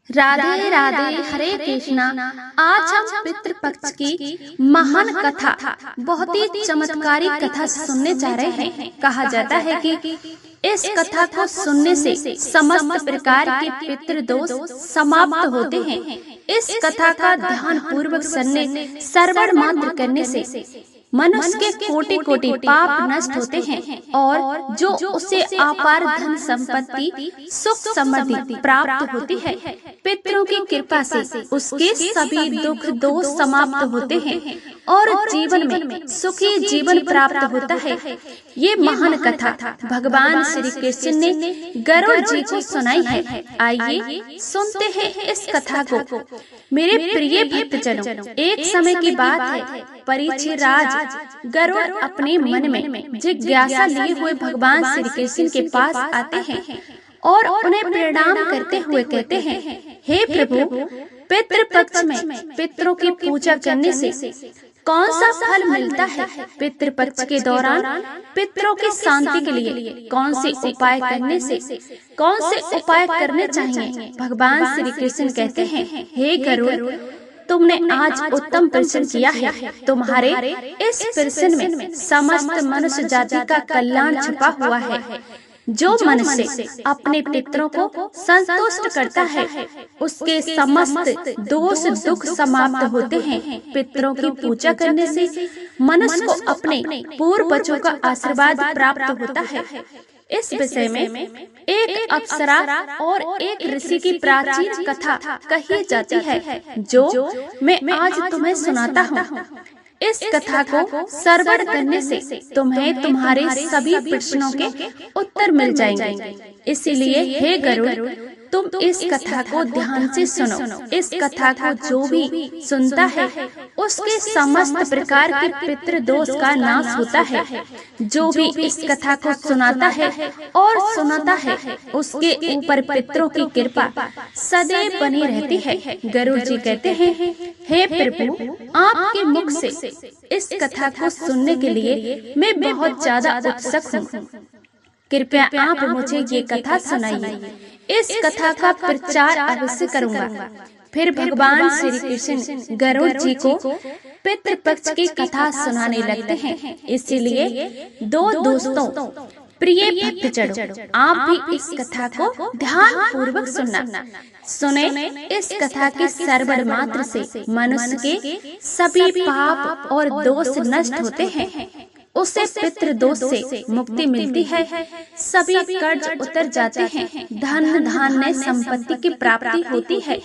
राधे राधे, हरे कृष्णा। आज हम पितृपक्ष की महान कथा, बहुत ही चमत्कारी कथा सुनने जा रहे हैं। कहा जाता है कि इस कथा को सुनने से समस्त प्रकार के पितृदोष समाप्त होते हैं। इस कथा का ध्यान पूर्वक सुनने, श्रवण मात्र करने से मनुष्य के कोटि कोटि पाप नष्ट होते हैं और जो उसे अपार धन संपत्ति, सुख समृद्धि प्राप्त होती है। पितरों की कृपा से उसके सभी दुख दोष समाप्त होते हैं और जीवन में सुखी जीवन प्राप्त होता है। ये महान कथा भगवान श्री कृष्ण ने गरुड़ जी को सुनाई है। आइए सुनते हैं इस कथा को। मेरे प्रिय भक्तजनों, एक समय की बात है, परीक्षित राज गरुड़ अपने मन में जिज्ञासा लिए हुए भगवान श्री कृष्ण के पास आते हैं और उन्हें प्रणाम करते हुए कहते हैं, हे प्रभु, पितृपक्ष में पितरों की पूजा करने से कौन सा फल मिलता है? पितृपक्ष के दौरान पितरों की शांति के लिए कौन से उपाय करने से कौन से उपाय करने चाहिए? भगवान श्री कृष्ण कहते हैं, हे गरुड़, तुमने आज उत्तम प्रश्न किया है। तुम्हारे इस प्रश्न में समस्त मनुष्य जाति का कल्याण छुपा हुआ है। जो मनुष्य अपने पितरों को संतुष्ट करता है, उसके समस्त दोष दुख समाप्त होते हैं। पितरों की पूजा करने से मनुष्य को अपने पूर्वजों का आशीर्वाद प्राप्त होता है। इस विषय में एक अप्सरा और एक ऋषि की प्राचीन कथा कही जाती है, जो मैं आज तुम्हें सुनाता हूँ। इस कथा को श्रवण करने से तुम्हें तुम्हारे सभी प्रश्नों के उत्तर मिल जाएंगे। इसीलिए हे गरुड़, तुम इस कथा को ध्यान से सुनो। इस कथा को जो भी सुनता है, उसके समस्त प्रकार के पितृदोष का नाश होता है। जो भी इस कथा को सुनाता है और सुनाता है, उसके ऊपर पितरों की कृपा सदैव बनी रहती है। गरुड़ जी कहते हैं, हे प्रभु, आपके मुख से इस कथा को सुनने के लिए मैं बहुत ज्यादा उत्सुक हूँ। कृपया आप मुझे ये कथा सुनाइए। इस कथा का प्रचार अवश्य करूँगा। फिर भगवान श्री कृष्ण गरुड़ जी को पितृपक्ष की कथा सुनाने लगते हैं। इसीलिए दो दोस्तों, प्रिय भक्तजनों, आप भी इस कथा को ध्यान पूर्वक सुनना। सुने, इस कथा के श्रवण मात्र से मनुष्य के सभी पाप और दोष नष्ट होते हैं। उसे पितृदोष से मुक्ति मिलती है, सभी कर्ज उतर जाते हैं, धन धान्य संपत्ति की प्राप्ति होती है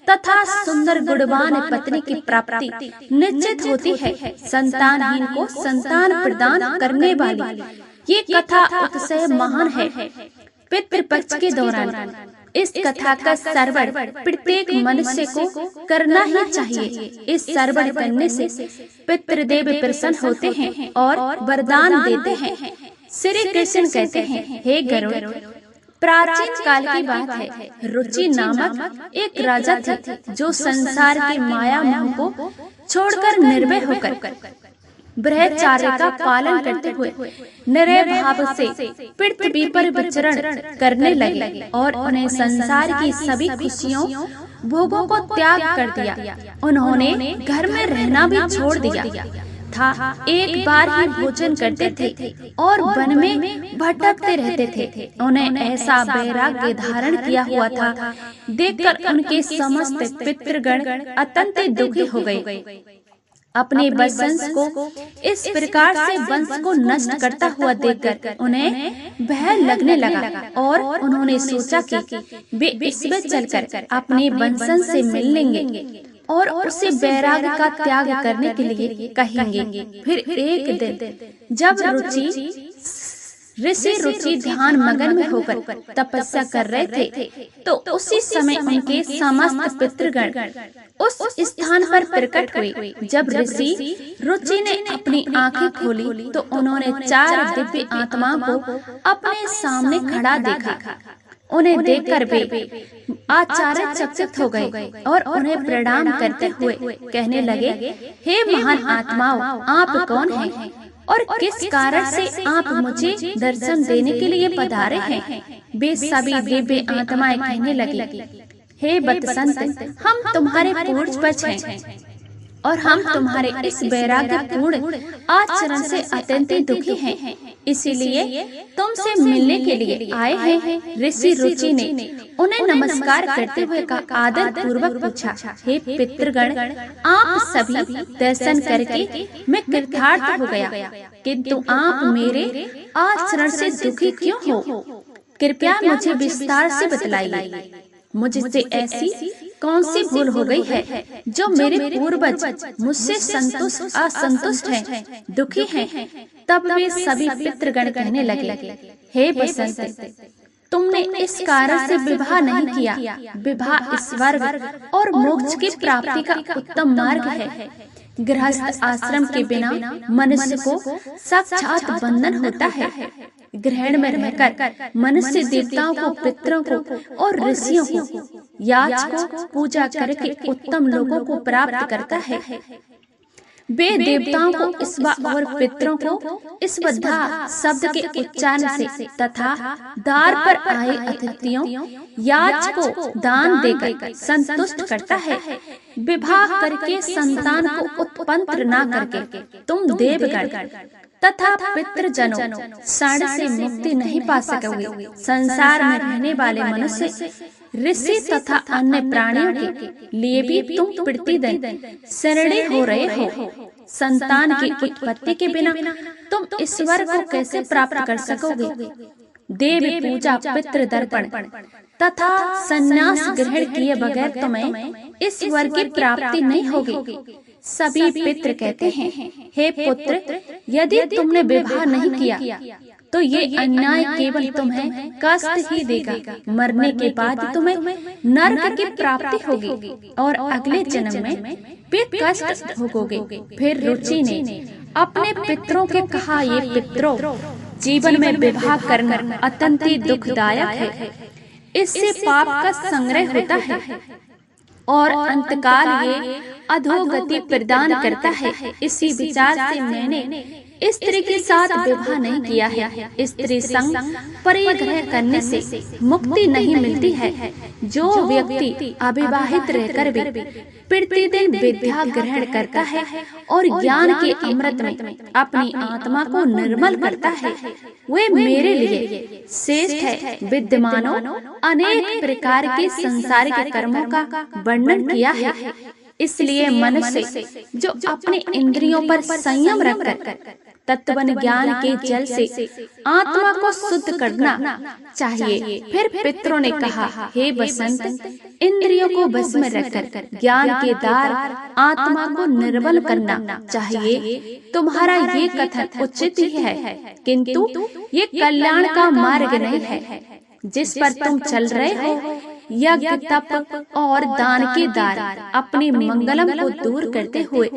तथा सुंदर गुणवान पत्नी की प्राप्ति निश्चित होती है। संतानहीन को संतान प्रदान करने वाली ये कथा अतिशय महान है। पितृपक्ष के दौरान इस कथा का श्रवण प्रत्येक मनुष्य को करना ही चाहिए। इस श्रवण करने से पितृदेव प्रसन्न होते हैं और वरदान देते हैं। श्री कृष्ण कहते हैं, हे गरुड़, प्राचीन काल की बात है, रुचि नामक एक राजा थे, जो संसार की माया मोह को छोड़कर निर्भय होकर ब्रह्मचर्य का पालन करते हुए निरय भाव से पृथ्वी पर विचरण करने लगे और उन्हें संसार की सभी खुशियों भोगों को त्याग कर दिया। उन्होंने घर में रहना भी छोड़ दिया था। एक बार ही भोजन करते थे और वन में भटकते रहते थे। उन्हें ऐसा वैराग्य धारण किया हुआ था, देखकर उनके समस्त पितृगण अत्यंत दुखी हो गए। अपने वंश को इस प्रकार से वंश को नष्ट करता हुआ देखकर उन्हें भय लगने लगा और उन्होंने सोचा कि वे इसमें चलकर अपने वंशज से मिल लेंगे और उसे वैराग्य का त्याग करने के लिए कहेंगे। फिर एक दिन जब ऋषि रुचि ध्यान मगन में होकर तपस्या कर रहे थे, तो उसी समय उनके समस्त पितृगण उस स्थान पर प्रकट हुए। जब ऋषि रुचि ने अपनी आंखें खोली तो उन्होंने 4 दिव्य आत्माओं को अपने सामने खड़ा देखा। उन्हें देखकर वे आश्चर्यचकित हो गए और उन्हें प्रणाम करते हुए कहने लगे, हे महान आत्माओं, आप कौन हैं और किस कारण से आप मुझे दर्शन देने के लिए पधारे हैं? वे सभी दिव्य आत्माएं कहने लगी, हे बतसंत, हम तुम्हारे पूर्वज हैं और हम तुम्हारे इस वैराग्यपूर्ण आचरण से अत्यंत दुखी हैं। इसीलिए तुमसे मिलने के लिए आए हैं। ऋषि रुचि ने उन्हें नमस्कार करते हुए का आदर पूर्वक पूछा, हे पितृगण, आप सभी दर्शन करके मैं कृतार्थ हो गया, किंतु आप मेरे आचरण से दुखी क्यों हो? कृपया मुझे विस्तार से बतलाइए। मुझसे ऐसी कौन सी भूल हो गई है जो मेरे पूर्वज मुझसे असंतुष्ट हैं, दुखी हैं? तब वे सभी पितृगण कहने लगे, हे बसंत, तुमने इस कारण से विवाह नहीं किया। विवाह स्वर्ग और मोक्ष की प्राप्ति का उत्तम मार्ग है। गृहस्थ आश्रम के बिना मनुष्य को साक्षात बंधन होता है। ग्रहण में रहकर मनुष्य देवताओं को, पितरों को और ऋषियों को, याचकों को पूजा करके उत्तम लोगों को प्राप्त करता है। वे देवताओं को इस्वा और पितरों को इस वधा शब्द के उच्चारण से तथा द्वार पर आए अतिथियों याचकों दान देकर संतुष्ट करता है। विवाह करके संतान को उत्पन्न न करके तुम देवगण तथा पितृजनों शरण से मुक्ति नहीं पा सकोगे। संसार में रहने वाले मनुष्य, ऋषि तथा अन्य प्राणियों के लिए भी तुम प्रतिदिन शरणी हो रहे हो। संतान की उत्पत्ति के बिना तुम ईश्वर को कैसे प्राप्त कर सकोगे? देव पूजा, पितृ दर्पण तथा संन्यास ग्रहण किए बगैर तुम्हें ईश्वर की प्राप्ति नहीं होगी। सभी पितृ कहते हैं, हे पुत्र, यदि तुमने विवाह नहीं किया तो ये अन्याय केवल तुम्हें कष्ट ही देगा। मरने के बाद तुम्हें नरक की प्राप्ति होगी और अगले जन्म में भी कष्ट भोगोगे। फिर रुचि ने अपने पितरों के कहा, ये पितरों, जीवन में विवाह करना अत्यंत दुखदायक है। इससे पाप का संग्रह होता है और अंतकाल ये अधोगति प्रदान करता है। इसी विचार से मैंने स्त्री के साथ विवाह नहीं किया है। स्त्री संग परिग्रह करने से मुक्ति नहीं मिलती है। जो व्यक्ति अविवाहित रहकर भी प्रतिदिन विद्या ग्रहण करता है और ज्ञान के अमृत में अपनी आत्मा को निर्मल करता है, वे मेरे लिए श्रेष्ठ है। विद्यमानों अनेक प्रकार के संसारिक कर्मों का वर्णन किया है। इसलिए मनुष्य जो अपने इंद्रियों पर संयम रखकर तत्वन ज्ञान के जल से आत्मा को शुद्ध करना चाहिए। फिर पितरों ने कहा, हे बसंत, इंद्रियों को बस में रखकर ज्ञान के द्वार आत्मा को निर्मल करना चाहिए। तुम्हारा ये कथन उचित ही है, किंतु ये कल्याण का मार्ग नहीं है। जिस पर तुम चल रहे हो, यज्ञ, तप और दान के द्वार अपने मंगलम को दूर करते हुए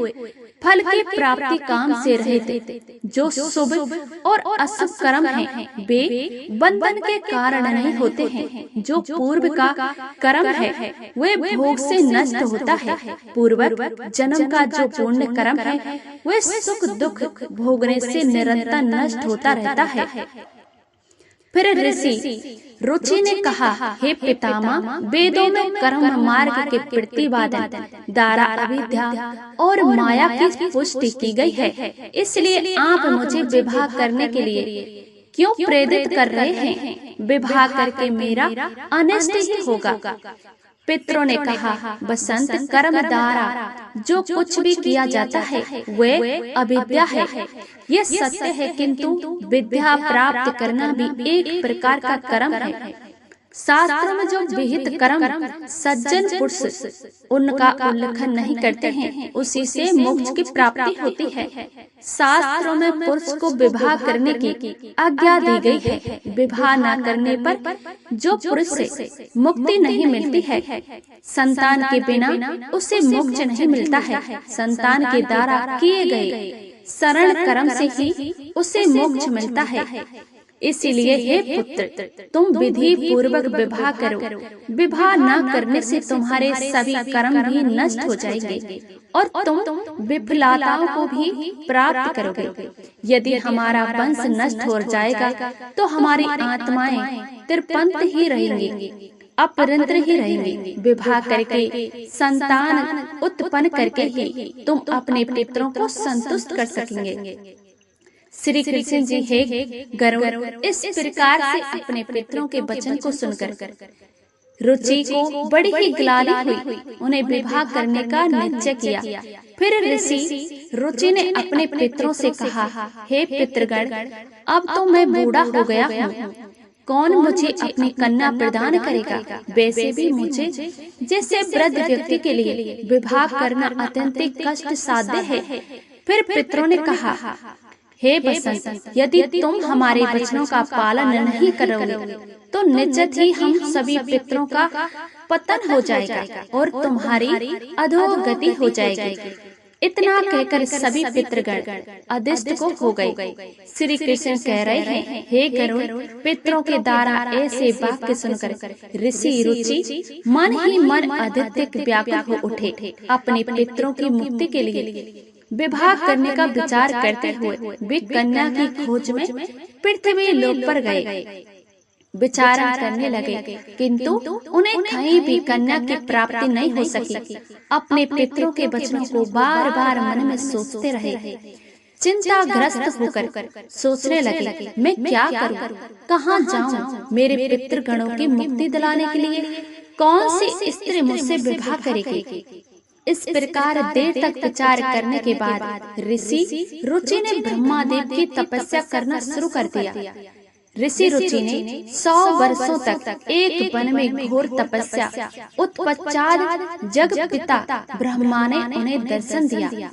फल की प्राप्ति काम से रहित जो शुभ और अशुभ कर्म हैं, वे बंधन के कारण नहीं होते हैं। जो पूर्व का कर्म है वे भोग से नष्ट होता है। पूर्व जन्म का जो पुण्य कर्म है वे सुख दुख भोगने से निरंतर नष्ट होता रहता है। फिर ऋषि रुचि ने कहा, हे पितामह, वेदों में कर्म मार्ग के प्रतिपादन द्वारा अविद्या और माया की पुष्टि की गई है। इसलिए आप मुझे विवाह करने के लिए क्यों प्रेरित कर रहे हैं? विवाह करके मेरा अनिष्ट ही होगा। पितरों ने कहा, बसंत, कर्म द्वारा जो कुछ भी किया जाता है वे अविद्या है। यह सत्य है, किंतु विद्या प्राप्त करना भी एक प्रकार का कर्म है। शास्त्रों में जो विहित कर्म सज्जन पुरुष उनका उल्लेखन नहीं करते हैं, उसी से मोक्ष की प्राप्ति होती है। शास्त्रों में पुरुष को विवाह करने की आज्ञा दी गई है। विवाह न करने पर जो पुरुष से मुक्ति नहीं मिलती है, संतान के बिना उसे मोक्ष नहीं मिलता है। संतान के द्वारा किए गए शरण कर्म से ही उसे मोक्ष मिलता है। इसीलिए हे पुत्र, तुम विधि पूर्वक विवाह करो। विवाह न करने से तुम्हारे सभी कर्म भी नष्ट हो जाएंगे और तुम विफलताओं को भी प्राप्त करोगे। यदि हमारा वंश नष्ट हो जाएगा तो हमारी आत्माएं तिरपंत ही रहेंगी। अपरंत्र ही रहेंगे। विवाह करके संतान उत्पन्न करके ही तुम अपने पितरों को संतुष्ट कर सकेंगे। श्री कृष्ण जी हे गरुड़ इस प्रकार से अपने पितरों के वचन को सुनकर रुचि को बड़ी ही गिलानी हुई। उन्हें विवाह करने का निश्चय किया। फिर ऋषि रुचि ने अपने पितरों से कहा, हे पितृगण, अब तो मैं बूढ़ा हो गया हूँ, कौन मुझे अपनी कन्या प्रदान करेगा? वैसे भी मुझे जैसे वृद्ध व्यक्ति के लिए विवाह करना अत्यंत कष्ट साध्य है। फिर पितरों ने कहा, हे बसंत, यदि तुम हमारे वचनों का पालन नहीं करोगे तो निश्चित ही हम सभी पितरों का पतन हो जाएगा और तुम्हारी अधोगति हो जाएगी। इतना कहकर सभी पितृगण अदिष्ट को हो गए। श्री कृष्ण कह रहे हैं, हे गरुड़, पितरों के द्वारा ऐसे वाक्य सुनकर ऋषि रुचि मन ही मन अत्यधिक व्याकुल हो उठे। अपने पितरों की मुक्ति के लिए विवाह करने का विचार करते हुए वे कन्या की खोज में पृथ्वी लोक पर गए। विचार करने लगे, किंतु उन्हें कहीं भी कन्या की प्राप्ति नहीं हो सकी। अपने पितरों के वचनों को बार बार मन में सोचते रहे। चिंताग्रस्त होकर सोचने लगे, मैं क्या करूं, कहां जाऊं? मेरे पितृगणों की मुक्ति दिलाने के लिए कौन सी स्त्री मुझसे विवाह करेगी? इस प्रकार देर तक विचार करने के बाद ऋषि रुचि ने ब्रह्मादेव की तपस्या करना शुरू कर दिया। ऋषि रुचि ने 100 वर्षों तक एक वन में घोर तपस्या उत्पश्चात जग पिता ब्रह्मा ने उन्हें दर्शन दिया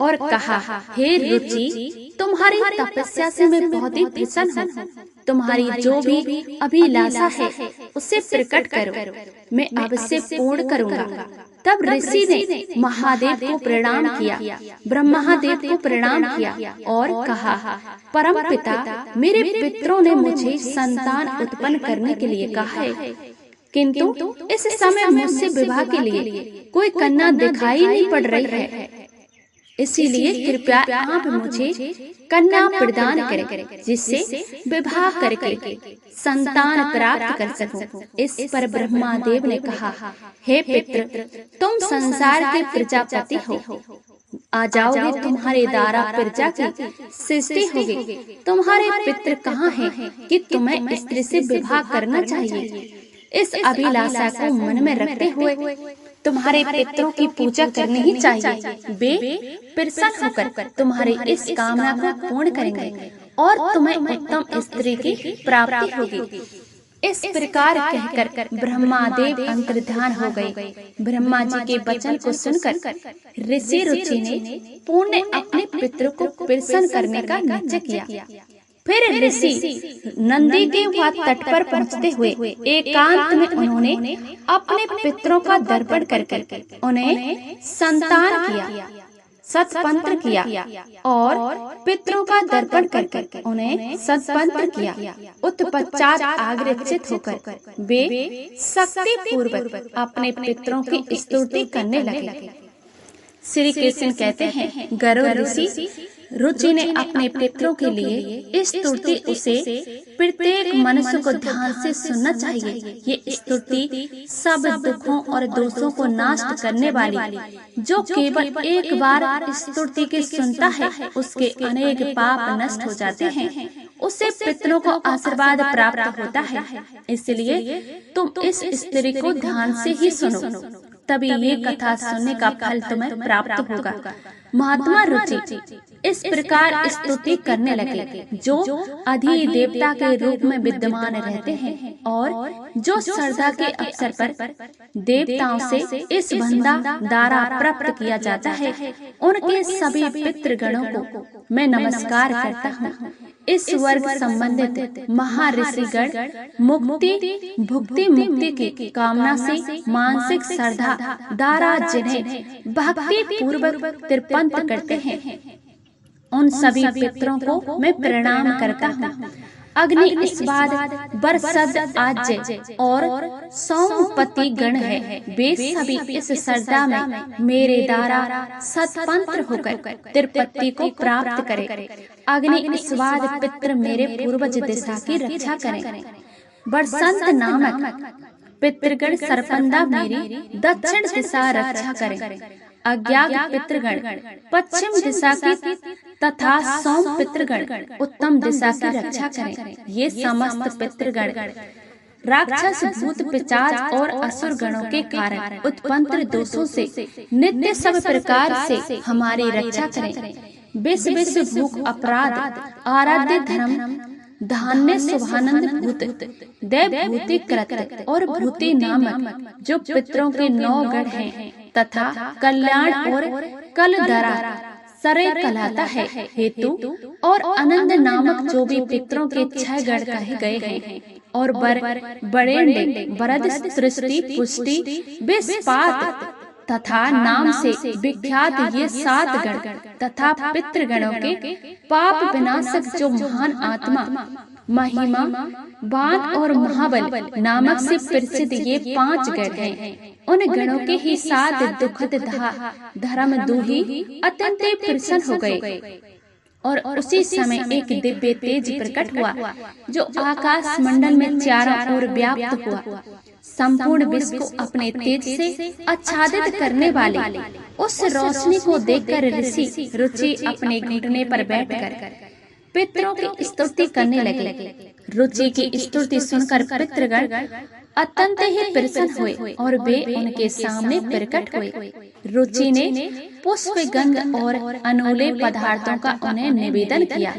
और कहा, हे रुचि, तुम्हारी तपस्या से मैं बहुत ही प्रसन्न हूँ। तुम्हारी जो भी अभिलाषा है उसे प्रकट करो, मैं अवश्य पूर्ण करूँगा। तब ऋषि ने महादेव को प्रणाम किया, ब्रह्मादेव को प्रणाम किया और कहा, परम पिता, मेरे पितरों ने मुझे संतान उत्पन्न करने के लिए कहा है, किंतु इस समय मुझसे विवाह के लिए कोई कन्या दिखाई नहीं पड़ रही है। इसीलिए कृपया आप मुझे कन्या प्रदान करें, जिससे विवाह करके संतान प्राप्त कर सकूं। इस पर ब्रह्मादेव ने कहा, हे पितृ, तुम संसार के प्रजापति हो, आ जाओगे, तुम्हारे द्वारा प्रजा की सृष्टि होगी। तुम्हारे पितृ कहाँ हैं कि तुम्हें स्त्री से विवाह करना चाहिए? इस अभिलाषा को मन में रखते हुए तुम्हारे पितरों की पूजा करनी ही चाहिए। वे प्रसन्न होकर तुम्हारी इस कामना को पूर्ण करेंगे और तुम्हें उत्तम स्त्री की प्राप्ति होगी। इस प्रकार कहकर ब्रह्मादेव अंतर्ध्यान हो गए। ब्रह्मा जी के वचन को सुनकर ऋषि रुचि ने पुण्य अपने पितरों को प्रसन्न करने का निश्चय किया। फिर ऋषि नंदी के वहां तट पर पहुंचते हुए एकांत में उन्होंने अपने पितरों का दर्पण करके उन्हें संतान किया, सतपंत्र किया और पितरों का दर्पण करके उन्हें सतपंत्र किया। उत्पश्चात आग्रचित होकर वे शक्ति पूर्वक अपने पितरों की स्तुति करने लगे। श्री कृष्ण कहते हैं, गरुड़ ऋषि रुचि ने अपने पितरों के लिए इस स्तुति उसे प्रत्येक मनुष्य को ध्यान से सुनना चाहिए। ये स्तुति सब दुखों और दोषों को नष्ट करने वाली, जो केवल एक बार इस स्तुति के सुनता है उसके अनेक पाप नष्ट हो जाते हैं, उससे पितरों को आशीर्वाद प्राप्त होता है। इसलिए तुम इस स्त्री को ध्यान से ही सुनो, तभी ये कथा सुनने का फल तुम्हें प्राप्त होगा। महात्मा रुचि इस प्रकार स्तुति करने लगे, जो अधिदेवता के रूप में विद्यमान रहते हैं और जो श्रद्धा के अवसर पर देवताओं से इस बंदा द्वारा प्राप्त किया जाता है, उनके सभी पितृगणों को मैं नमस्कार करता हूँ। इस वर्ग संबंधित महर्षिगण मुक्ति भुक्ति मुक्ति की कामना से मानसिक श्रद्धा द्वारा जिन्हें भक्ति पूर्वक तर्पण करते हैं, उन सभी पितरों को मैं प्रणाम करता हूँ। अग्नि इस बाद बरसद आज्य और सोमपति गण है, वे सभी इस श्रद्धा में मेरे द्वारा सतपंत्र होकर तिरुपति को प्राप्त करें। अग्नि इस बाद पितृ मेरे पूर्वज दिशा की रक्षा करें। बरसंत नामक पितृगण सरपंदा मेरी दक्षिण दिशा रक्षा करें। अज्ञात पितृगण पश्चिम दिशा की तथा सोम पितृगण उत्तम दिशा की रक्षा करें। ये समस्त पितृगण राक्षस भूत पिशाच और असुर गणों के कारण उत्पन्न दोषों से नित्य सब प्रकार से हमारी रक्षा करें। विष विष भूख अपराध आराध्य धर्म धान्य शुभानंद भूत देव भूति कृत और भूति नामक जो पितरों के 9 गण हैं तथा कल्याण और कलधरा सरे कहलाता है हेतु और आनंद नामक जो भी पितरों के 6 गण कहे गए हैं और बड़े बरद सृष्टि पुष्टि विस्पात तथा नाम से विख्यात ये 7 गण तथा पितृगणों के पाप विनाशक जो महान आत्मा महिमा बान और महाबल नामक से प्रसिद्ध ये 5 गण हैं। उन गणों के ही 7 दुखद धर्म दूही अत्यंत प्रसन्न हो गए और उसी समय एक दिव्य तेज प्रकट हुआ जो आकाश मंडल में चारों ओर व्याप्त हुआ। संपूर्ण विश्व को अपने तेज से आच्छादित करने वाले उस रोशनी को देखकर ऋषि रुचि अपने घुटने पर बैठकर पितरों की स्तुति करने लगे। रुचि की स्तुति सुनकर पितृगण अत्यंत ही प्रसन्न हुए और वे उनके सामने प्रकट हुए। रुचि ने पुष्प गंध और अनूले पदार्थों का उन्हें निवेदन किया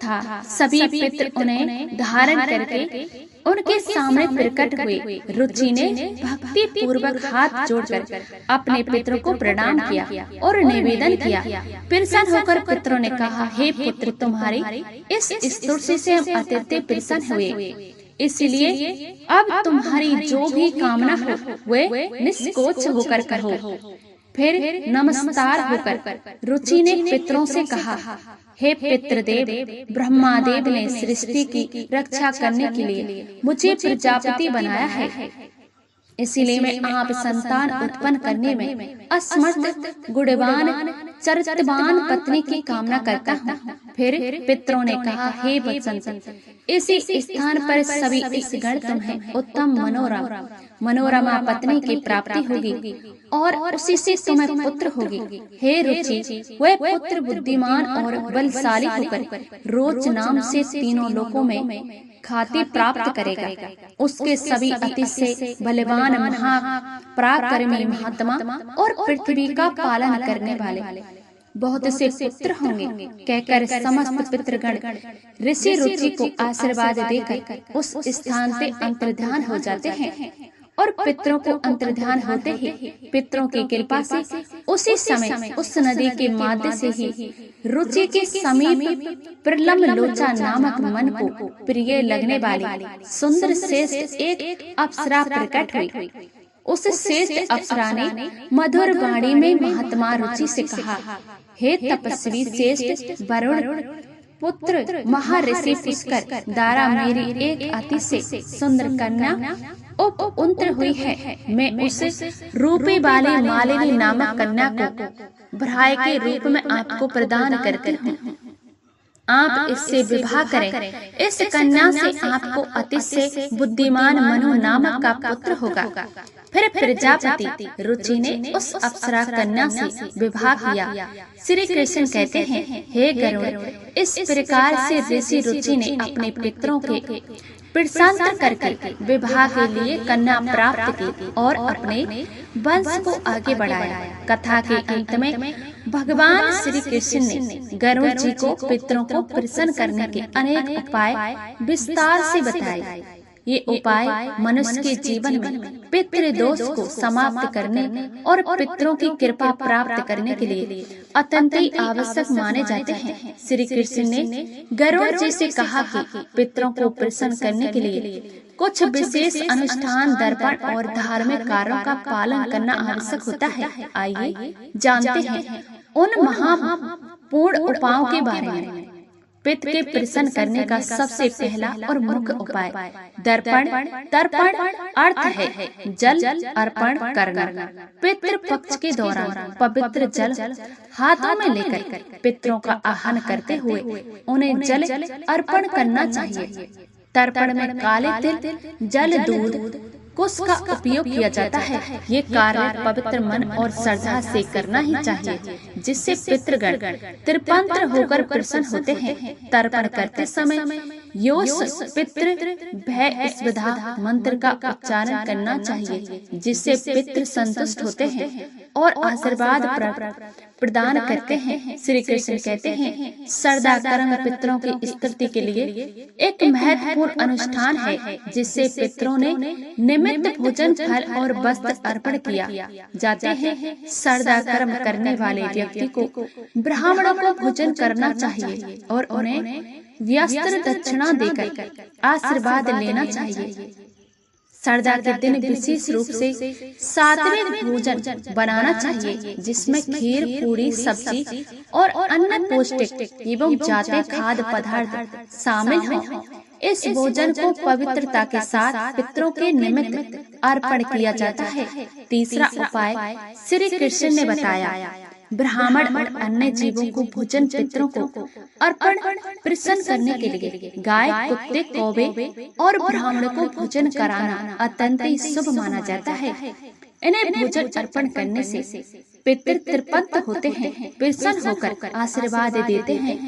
था। सभी पितर उन्हें धारण करके उनके सामने प्रकट हुए। रुचि ने भक्ति पूर्वक हाथ जोड़कर अपने पितरों को प्रणाम किया और निवेदन किया। प्रसन्न होकर पितरों ने कहा, हे पुत्र, तुम्हारी इस स्तुति से हम अत्यंत प्रसन्न हुए, इसलिए अब तुम्हारी जो भी कामना हो वे निष्कोच होकर करो। फिर नमस्कार होकर रुचि ने पितरों से कहा, हे पितृदेव, ब्रह्मादेव ने सृष्टि की रक्षा करने के लिए मुझे प्रजापति बनाया है, इसीलिए मैं आप संतान उत्पन्न करने में असमर्थ गुणवान चरित्रवान पत्नी की कामना करता हूँ। फिर पितरों ने कहा, हे वत्स, इसी स्थान पर सभी इस गण तुम्हें उत्तम मनोरमा पत्नी की प्राप्ति होगी और उसी से तुम्हें पुत्र होगी। हे रुचि, वह पुत्र बुद्धिमान और बलशाली होकर रोच नाम से तीनों लोकों में ख्याति प्राप्त करेगा। उसके सभी अतिशय बलवान महापराक्रमी महात्मा और पृथ्वी का पालन करने वाले बहुत से पुत्र होंगे। कहकर समस्त पितृगण ऋषि रुचि को आशीर्वाद देकर उस स्थान से अंतर्ध्यान हो जाते हैं और पितरों को अंतर्ध्यान होते ही पितरों की कृपा से उसी समय उस नदी के माध्य से ही रुचि के समीप प्रलम लोचा नामक मन को प्रिय लगने वाली सुंदर श्रेष्ठ एक अप्सरा प्रकट हुई। उस श्रेष्ठ अप्सरा ने मधुर वाणी में महात्मा रुचि से कहा, हे तपस्वी श्रेष्ठ वरुण पुत्र महर्षि पुष्कर दारा, मेरी एक अतिशय सुंदर कन्या उपउंत्र हुई है। मैं उस रूपी वाली मालिनी नामक कन्या को भ्राय के रूप में आपको प्रदान करती हूँ। आप इससे विवाह करें। इस कन्या से आपको अतिशय बुद्धिमान मनु नामक का पुत्र होगा। फिर प्रजापति रुचि ने उस अप्सरा कन्या से विवाह किया। श्री कृष्ण कहते हैं, हे गरुड़, इस प्रकार से ऋषि रुचि ने अपने पितरों के प्रशांतर करके विवाह के लिए कन्या प्राप्त की और अपने वंश को आगे बढ़ाया। कथा के अंत में भगवान श्री कृष्ण ने गरुड़ जी को पितरों को प्रसन्न करने के अनेक उपाय विस्तार से बताए। ये उपाय मनुष्य के जीवन में पितृ दोष को समाप्त करने और पितरों की कृपा प्राप्त करने के लिए अत्यंत ही आवश्यक माने जाते हैं। श्री कृष्ण ने गरुड़ जी से कहा कि पितरों को प्रसन्न करने के लिए कुछ विशेष अनुष्ठान, दर्पण और धार्मिक कार्यों का पालन करना आवश्यक होता है। आइए जानते हैं उन महापूर्ण उपायों के बारे में। पितृ के प्रसन्न करने का सबसे पहला और मुख्य उपाय दर्पण तर्पण अर्थ है जल अर्पण करना। पितृ पक्ष के दौरान पवित्र जल हाथों में लेकर पितरों का आह्वान करते हुए उन्हें जल अर्पण करना चाहिए। तर्पण में काले तिल, जल, दूध, कुश का उपयोग किया जाता है। ये कार्य पवित्र मन और श्रद्धा से करना ही चाहिए, जिससे पितृगण त्रिपंत्र होकर प्रसन्न होते हैं। तर्पण करते समय योस पितृ भय स्विधा मंत्र का उच्चारण करना चाहिए, जिससे पितृ संतुष्ट होते हैं और आशीर्वाद प्रदान करते हैं। श्री कृष्ण कहते हैं, श्रद्धा कर्म पितरों की स्तुति के लिए एक महत्वपूर्ण अनुष्ठान है, जिससे पितरों ने निमित्त भोजन फल और वस्त्र अर्पण किया जाते हैं। श्रद्धा कर्म करने वाले व्यक्ति को ब्राह्मणों को भोजन करना चाहिए और उन्हें वस्त्र दक्षिणा देकर आशीर्वाद लेना चाहिए। श्रद्धा के दिन विशेष रूप से सात्विक भोजन बनाना चाहिए, जिसमें खीर, पूरी, सब्जी और अन्य पौष्टिक एवं जाते खाद्य पदार्थ शामिल हों। इस भोजन को पवित्रता के साथ पितरों के निमित्त अर्पण किया जाता है। तीसरा उपाय श्री कृष्ण ने बताया, ब्राह्मण और अन्य जीवों को भोजन पितरों को अर्पण प्रसन्न करने के लिए गाय, कुत्ते, कौवे और ब्राह्मणों को भोजन कराना अत्यंत ही शुभ माना जाता है। इन्हें भोजन अर्पण करने से पितृ तृप्त होते हैं, प्रसन्न होकर आशीर्वाद देते हैं।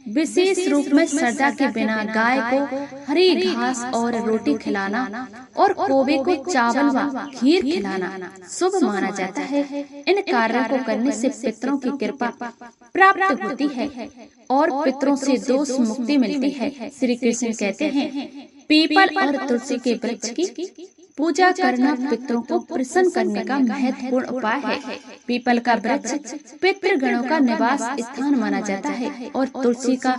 विशेष रूप में श्रद्धा के बिना गाय को हरी घास और रोटी खिलाना और कौवे को चावल व खीर खिलाना शुभ माना जाता है। इन कार्यों को करने से पितरों की कृपा प्राप्त होती है और पितरों से दोष मुक्ति मिलती है। श्री कृष्ण कहते हैं, पीपल और तुलसी के वृक्ष की पूजा करना पितरों को प्रसन्न करने का महत्वपूर्ण उपाय है। पीपल का वृक्ष पितृगणों का निवास स्थान माना जाता है और तुलसी का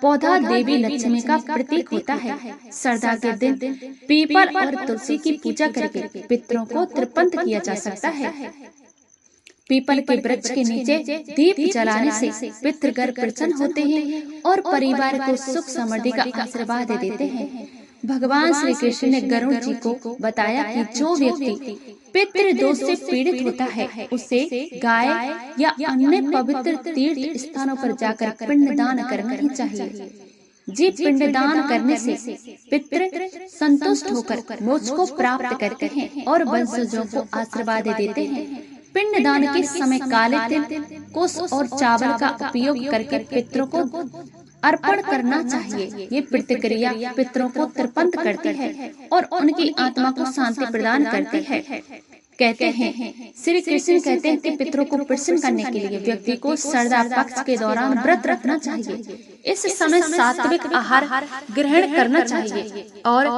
पौधा देवी लक्ष्मी का प्रतीक होता है। श्रद्धा के दिन पीपल और तुलसी की पूजा करके पितरों को तृप्त किया जा सकता है। पीपल के वृक्ष के नीचे दीप जलाने से पितृगण प्रसन्न होते हैं और परिवार को सुख समृद्धि का आशीर्वाद देते हैं। भगवान श्री कृष्ण ने गरुड़ जी को बताया कि जो व्यक्ति पितृ दोष से पीड़ित होता है, उसे गाय या अन्य पवित्र तीर्थ स्थानों पर जाकर पिंडदान करना ही चाहिए। जी पिंडदान करने से पितृ संतुष्ट होकर मोक्ष को प्राप्त करते हैं और वंशजों को आशीर्वाद देते हैं। पिंडदान के समय काले तिल, कुश और चावल का उपयोग करके पितरों को अर्पण करना चाहिए। ये प्रतिक्रिया पितरों को तृप्त करती है और उनकी आत्मा को शांति प्रदान करती है। कहते हैं, श्री कृष्ण कहते हैं कि पितरों को प्रसन्न करने के लिए व्यक्ति को श्रद्धा पक्ष के दौरान व्रत रखना चाहिए। इस समय सात्विक आहार ग्रहण करना चाहिए और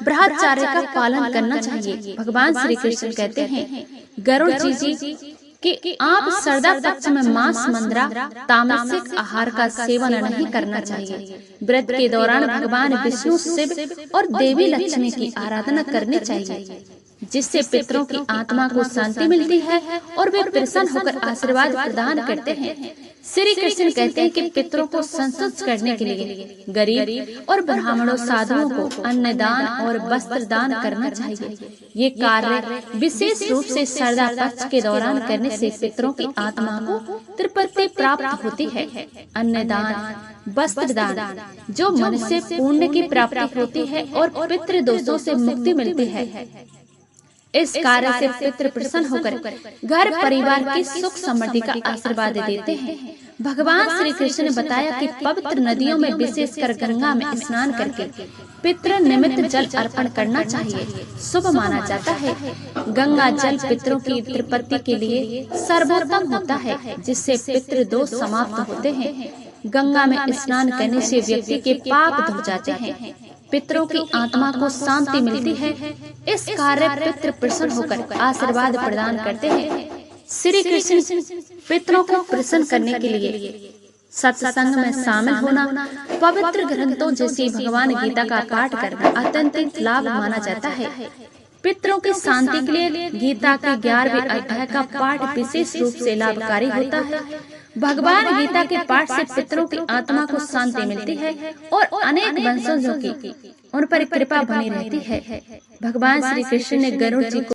ब्रह्मचर्य का पालन करना चाहिए। भगवान श्री कृष्ण कहते हैं, गरुड़ जी कि आप श्रद्धा पक्ष में मांस, मंद्रा, तामसिक आहार का सेवन नहीं करना चाहिए। व्रत के दौरान भगवान विष्णु, शिव और देवी लक्ष्मी की आराधना करनी चाहिए, जिससे पितरों की आत्मा को शांति मिलती है और वे प्रसन्न होकर आशीर्वाद प्रदान करते हैं। श्री कृष्ण कहते हैं कि पितरों को संतुष्ट करने के लिए गरीब और ब्राह्मणों, साधुओं को अन्न दान और वस्त्र दान करना चाहिए। ये कार्य विशेष रूप से श्रद्धा पक्ष के दौरान करने से पितरों की आत्मा को तृप्ति प्राप्त होती है। अन्न दान, वस्त्र दान जो मनुष्य पुण्य की प्राप्ति होती है और पितृ दोषों से मुक्ति मिलती है। इस कार्य से पितृ प्रसन्न होकर घर परिवार की सुख समृद्धि का आशीर्वाद देते हैं। भगवान श्री कृष्ण ने बताया कि पवित्र नदियों में, विशेषकर गंगा में स्नान करके पितृ निमित्त जल अर्पण करना चाहिए, शुभ माना जाता है। गंगा जल पितरों की तृप्ति के लिए सर्वोत्तम होता है, जिससे पितृ दोष समाप्त होते हैं। गंगा में स्नान करने से व्यक्ति के पाप धुल जाते हैं, पितरों की आत्मा को शांति मिलती है। इस कार्य पितृ प्रसन्न होकर आशीर्वाद प्रदान करते हैं। श्री कृष्ण पितरों को प्रसन्न करने के लिए सत्संग में शामिल होना, पवित्र ग्रंथों जैसे भगवान गीता का पाठ करना अत्यंत लाभ माना जाता है। पितरों की शांति के लिए गीता के 11वें अध्याय का पाठ विशेष रूप से लाभकारी होता है। भगवान गीता के पाठ से पितरों की आत्मा को शांति मिलती है और अनेक वंशजों की उन पर कृपा बनी रहती है। भगवान श्री कृष्ण ने गरुड़ जी को